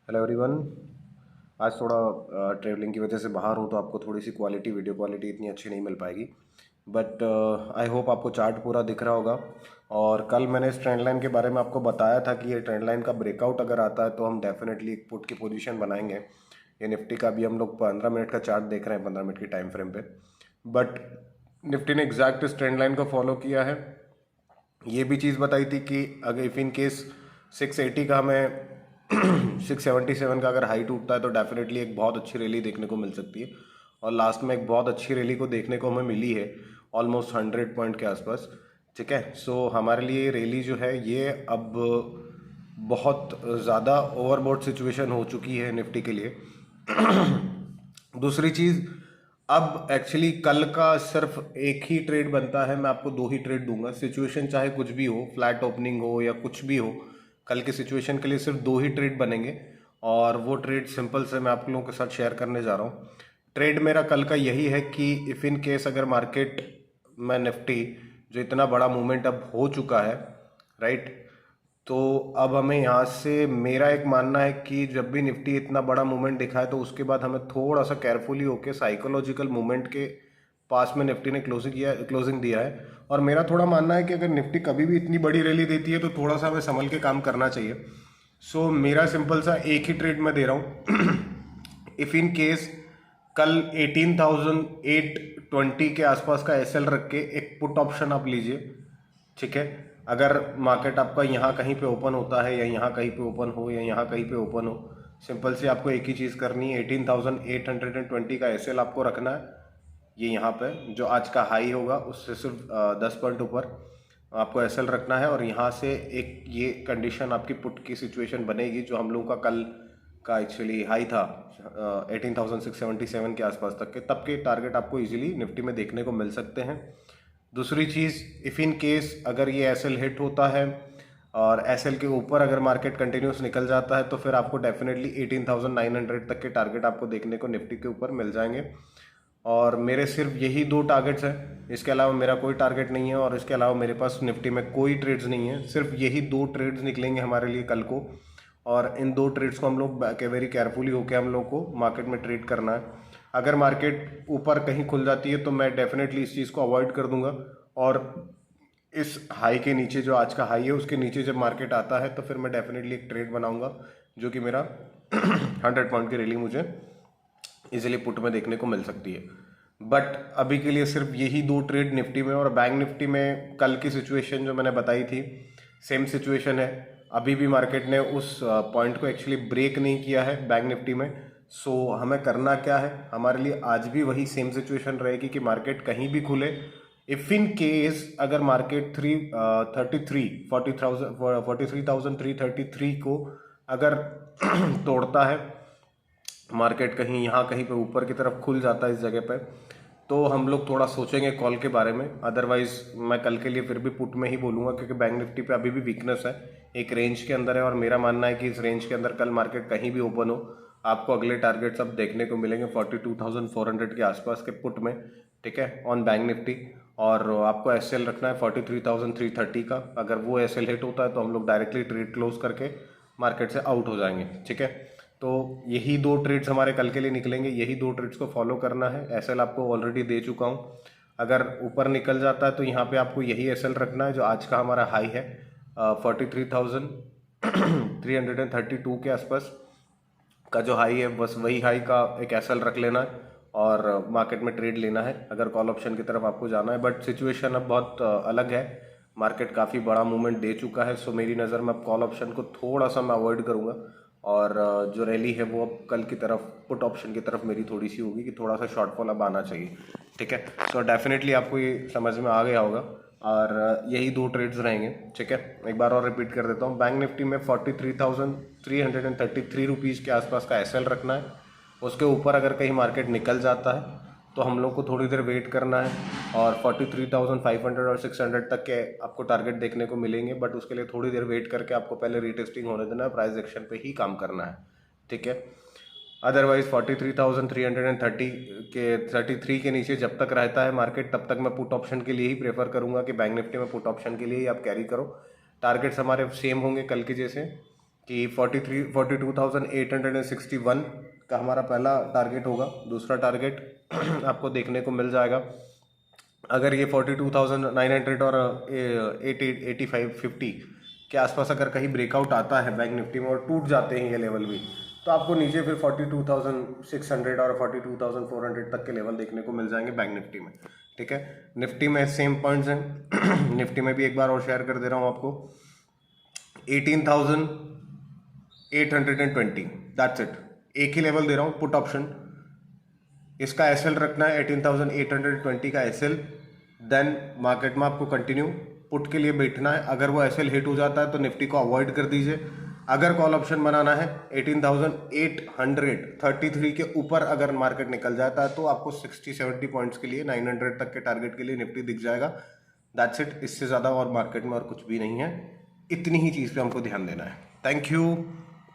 Hello everyone. आज थोड़ा travelling की वजह से बाहर हूँ तो आपको थोड़ी सी वीडियो क्वालिटी इतनी अच्छी नहीं मिल पाएगी। बट आई होप आपको चार्ट पूरा दिख रहा होगा। और कल मैंने इस ट्रेंड लाइन के बारे में आपको बताया था कि ये ट्रेंड लाइन का ब्रेकआउट अगर आता है तो हम डेफिनेटली एक पुट की पोजीशन बनाएंगे। ये निफ्टी का भी हम लोग 15 मिनट का चार्ट देख रहे हैं, 15 मिनट की टाइम फ्रेम पे। बट निफ्टी ने एग्जैक्ट इस ट्रेंड लाइन को फॉलो किया है। ये भी चीज़ बताई थी कि अगर इफ़ इन केस 680 का हमें 677 का अगर हाई टूटता है तो डेफिनेटली एक बहुत अच्छी रैली देखने को मिल सकती है। और लास्ट में एक बहुत अच्छी रैली को देखने को हमें मिली है, ऑलमोस्ट 100 पॉइंट के आसपास। ठीक है, सो हमारे लिए रैली जो है ये अब बहुत ज़्यादा ओवरबोट सिचुएशन हो चुकी है निफ्टी के लिए। दूसरी चीज़, अब एक्चुअली कल का सिर्फ एक ही ट्रेड बनता है, मैं आपको दो ही ट्रेड दूंगा। सिचुएशन चाहे कुछ भी हो, फ्लैट ओपनिंग हो या कुछ भी हो, कल के सिचुएशन के लिए सिर्फ दो ही ट्रेड बनेंगे। और वो ट्रेड सिंपल से मैं आप लोगों के साथ शेयर करने जा रहा हूँ। ट्रेड मेरा कल का यही है कि इफ़ इन केस अगर मार्केट में निफ्टी जो इतना बड़ा मूवमेंट अब हो चुका है, राइट, तो अब हमें यहाँ से, मेरा एक मानना है कि जब भी निफ्टी इतना बड़ा मूवमेंट दिखाए तो उसके बाद हमें थोड़ा सा केयरफुली होके साइकोलॉजिकल मूवमेंट के पास में निफ्टी ने क्लोजिंग दिया है। और मेरा थोड़ा मानना है कि अगर निफ्टी कभी भी इतनी बड़ी रैली देती है तो थोड़ा सा हमें संभल के काम करना चाहिए। सो मेरा सिंपल सा एक ही ट्रेड मैं दे रहा हूँ। इफ़ इन केस कल 18,820 के आसपास का एसएल रख के एक पुट ऑप्शन आप लीजिए। ठीक है, अगर मार्केट आपका यहाँ कहीं पे ओपन होता है या यहाँ कहीं पे ओपन हो या यहाँ कहीं पे ओपन हो, सिंपल से आपको एक ही चीज़ करनी है, 18,820 का एसएल आपको रखना है। ये यहाँ पे जो आज का हाई होगा उससे सिर्फ 10 पॉइंट ऊपर आपको एसएल रखना है। और यहाँ से एक ये कंडीशन आपकी पुट की सिचुएशन बनेगी जो हम लोगों का कल का एक्चुअली हाई था 18,677 के आसपास तक के, तब के टारगेट आपको इजीली निफ्टी में देखने को मिल सकते हैं। दूसरी चीज़, इफ़ इन केस अगर ये एसएल हिट होता है और एसएल के ऊपर अगर मार्केट कंटिन्यूस निकल जाता है तो फिर आपको डेफिनेटली 18,900 तक के टारगेट आपको देखने को निफ्टी के ऊपर मिल जाएंगे। और मेरे सिर्फ यही दो टारगेट्स हैं, इसके अलावा मेरा कोई टारगेट नहीं है। और इसके अलावा मेरे पास निफ्टी में कोई ट्रेड्स नहीं है, सिर्फ यही दो ट्रेड्स निकलेंगे हमारे लिए कल को। और इन दो ट्रेड्स को हम लोग वेरी केयरफुली होकर हम लोग को मार्केट में ट्रेड करना है। अगर मार्केट ऊपर कहीं खुल जाती है तो मैं डेफिनेटली इस चीज़ को अवॉइड कर दूंगा। और इस हाई के नीचे, जो आज का हाई है उसके नीचे जब मार्केट आता है तो फिर मैं डेफिनेटली एक ट्रेड बनाऊंगा जो कि मेरा 100 पॉइंट की रैली मुझे इजीली पुट में देखने को मिल सकती है। बट अभी के लिए सिर्फ यही दो ट्रेड निफ्टी में। और बैंक निफ्टी में कल की सिचुएशन जो मैंने बताई थी, सेम सिचुएशन है। अभी भी मार्केट ने उस पॉइंट को एक्चुअली ब्रेक नहीं किया है बैंक निफ्टी में। सो हमें करना क्या है, हमारे लिए आज भी वही सेम सिचुएशन रहेगी कि मार्केट कहीं भी खुले। इफ इन केस अगर मार्केट 43,333 को अगर तोड़ता है, मार्केट कहीं यहाँ कहीं पे ऊपर की तरफ खुल जाता है इस जगह पे, तो हम लोग थोड़ा सोचेंगे कॉल के बारे में। अदरवाइज मैं कल के लिए फिर भी पुट में ही बोलूँगा, क्योंकि बैंक निफ्टी पे अभी भी वीकनेस है, एक रेंज के अंदर है। और मेरा मानना है कि इस रेंज के अंदर कल मार्केट कहीं भी ओपन हो, आपको अगले टारगेट सब देखने को मिलेंगे 42,400 के आसपास के पुट में। ठीक है, ऑन बैंक निफ्टी। और आपको एसएल रखना है 43,330 का। अगर वो एसएल हिट होता है तो हम लोग डायरेक्टली ट्रेड क्लोज करके मार्केट से आउट हो जाएंगे। ठीक है, तो यही दो ट्रेड्स हमारे कल के लिए निकलेंगे, यही दो ट्रेड्स को फॉलो करना है। एसएल आपको ऑलरेडी दे चुका हूँ, अगर ऊपर निकल जाता है तो यहाँ पे आपको यही एसएल रखना है जो आज का हमारा हाई है 43,332 के आसपास का जो हाई है, बस वही हाई का एक एसएल रख लेना है और मार्केट में ट्रेड लेना है अगर कॉल ऑप्शन की तरफ आपको जाना है। बट सिचुएशन अब बहुत अलग है, मार्केट काफ़ी बड़ा मूवमेंट दे चुका है। सो मेरी नज़र में अब कॉल ऑप्शन को थोड़ा सा मैं अवॉइड करूँगा। और जो रैली है वो अब कल की तरफ पुट ऑप्शन की तरफ मेरी थोड़ी सी होगी कि थोड़ा सा शॉर्टफॉल अब आना चाहिए। ठीक है, सो डेफिनेटली आपको ये समझ में आ गया होगा। और यही दो ट्रेड्स रहेंगे। ठीक है, एक बार और रिपीट कर देता हूँ, बैंक निफ्टी में 43,333 रुपीज़ के आसपास का एसएल रखना है। उसके ऊपर अगर कहीं मार्केट निकल जाता है तो हम लोग को थोड़ी देर वेट करना है और 43,500 और 600 तक के आपको टारगेट देखने को मिलेंगे। बट उसके लिए थोड़ी देर वेट करके आपको पहले रीटेस्टिंग होने देना है, प्राइस एक्शन पे ही काम करना है। ठीक है, अदरवाइज 43,330 के 33 के नीचे जब तक रहता है मार्केट, तब तक मैं पुट ऑप्शन के लिए ही प्रेफर करूंगा कि बैंक निफ्टी में पुट ऑप्शन के लिए ही आप कैरी करो। टारगेट्स हमारे सेम होंगे कल के जैसे, कि 42,861 का हमारा पहला टारगेट होगा। दूसरा टारगेट आपको देखने को मिल जाएगा अगर ये 42,900 और 8550 के आसपास अगर कहीं ब्रेकआउट आता है बैंक निफ्टी में और टूट जाते हैं ये लेवल भी, तो आपको नीचे फिर 42,600 और 42,400 तक के लेवल देखने को मिल जाएंगे बैंक निफ्टी में। ठीक है, निफ्टी में सेम पॉइंट्स हैं। निफ्टी में भी एक बार और शेयर कर दे रहा हूँ आपको, 18,820, दैट्स इट। एक ही लेवल दे रहा हूँ पुट ऑप्शन, इसका एसएल रखना है 18,820 का एसएल। देन मार्केट में आपको कंटिन्यू पुट के लिए बैठना है। अगर वो एसएल हिट हो जाता है तो निफ्टी को अवॉइड कर दीजिए। अगर कॉल ऑप्शन बनाना है 18,833 के ऊपर अगर मार्केट निकल जाता है तो आपको 60-70 पॉइंट्स के लिए 900 तक के टारगेट के लिए निफ्टी दिख जाएगा। दैट्स इट, इससे ज़्यादा और मार्केट में और कुछ भी नहीं है। इतनी ही चीज़ पे हमको ध्यान देना है। Thank you.